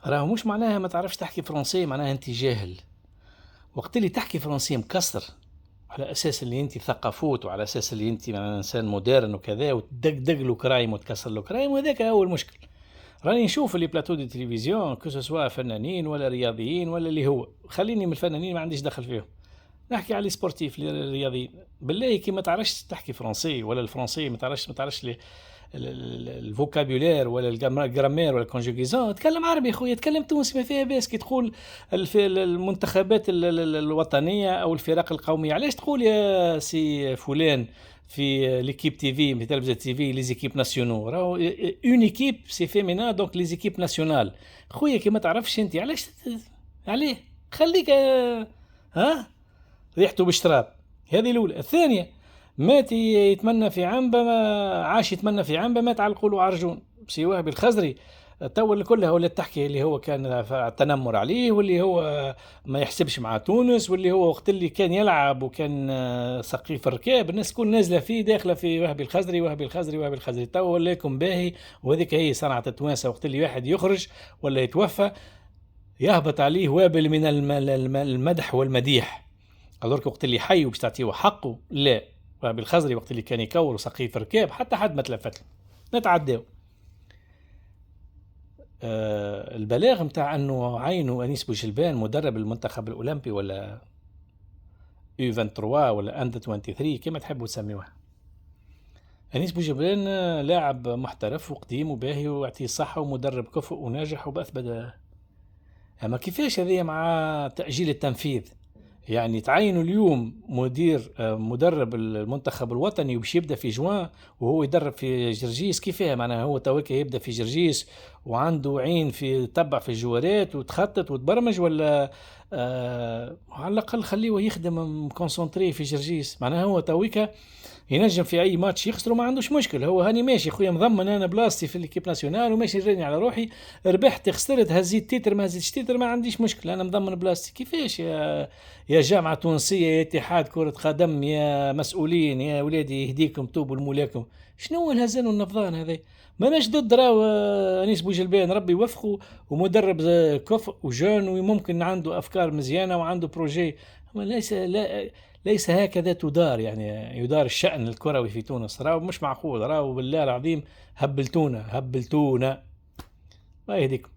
راهو مش معناها ما تعرفش تحكي فرنسي معناها انت جاهل. وقت اللي تحكي فرنسي مكسر، على اساس اللي انت ثقافوت، وعلى اساس اللي انت معناها انسان مودرن وكذا، وتدقدق له كرايم وتكسر له كرايم، وهذاك هو المشكل. راني نشوف اللي بلاتو دي تلفزيون كو سوا فنانين ولا رياضيين ولا اللي هو، خليني من الفنانين ما عنديش دخل فيهم، نحكي على سبورتيف الرياضيين. بالله كي ما تعرفش تحكي فرنسي، ولا الفرنسي ما تعرفش الفوكابولير ولا الجرامير ولا الكونجوغيزون، تكلم عربي خويا، تكلم تونسي ما فيها باس. كي تقول المنتخبات الوطنيه او الفرق القوميه، علاش تقول يا سي فلان في ليكيب تي في، في تلفزه تي في، لي زيكيب ناسيونو، راهو اون ايكيب سي فيمينا دونك لي زيكيب ناسيونال. خويا كي ما تعرفش انت علاش عليه، خليك ها ريحته بالشراب. هذه الاولى. الثانيه، مات يتمنى في عنبه، عاش يتمنى في عنبه، مات على القول وعرجون. سي وهبي الخزري تو كلها ولا تحكي اللي هو كان التنمر عليه، واللي هو ما يحسبش مع تونس، واللي هو وقت اللي كان يلعب وكان سقيف الركاب الناس كل نازله فيه داخله في وهبي الخزري وهبي الخزري وهبي الخزري. تو ولاكم باهي، وهذيك هي صنعة التوانسه. وقت اللي واحد يخرج ولا يتوفى يهبط عليه وابل من المدح والمديح. الورك وقت اللي حي وباش تعطيه حقه لا. بالخزري وقت اللي كان يكور وسقيف ركاب حتى حد ما تلفت له، نتعداو. البلاغ متاع انه عينوا انيس بوجلبان مدرب المنتخب الاولمبي ولا يو 23 ولا اند 23 كما تحبوا تسميوها. انيس بوجلبان لاعب محترف وقديم وباهي ويعطيه الصحه ومدرب كفؤ وناجح وباثبت. اما كيفاش هذه مع تاجيل التنفيذ؟ يعني تعينوا اليوم مدرب المنتخب الوطني وباش يبدا في جوان، وهو يدرب في جرجيس. كيفاه معناها هو توك يبدا في جرجيس وعنده عين في تبع في الجوارات وتخطط وتبرمج، ولا على الاقل خليه يخدم كونسونتري في جرجيس. معناها هو تويكا ينجم في اي ماتش يخسروا ما عندوش مشكل. هو هاني ماشي خويا مضمن انا بلاصتي في الكيب ناسيونال وماشي نرني على روحي، ربحت خسرت هزيت تيتر ما هزيتش تيتر ما عنديش مشكل، انا مضمن بلاصتي. كيفاش يا جامعه تونسيه، يا اتحاد كره قدم، يا مسؤولين، يا ولادي يهديكم توبوا لمولاكم؟ شنو هو الهزان والنفضان هذا؟ ماناش ضد راهو انيس بوجلبان ربي يوفقه، ومدرب كفء وجون وممكن عنده افكار مزيانه وعنده بروجي. ليس لا، ليس هكذا تدار يعني يدار الشأن الكروي في تونس. راهو مش معقول، راهو بالله العظيم هبلتونا هبلتونا. الله يهديكم.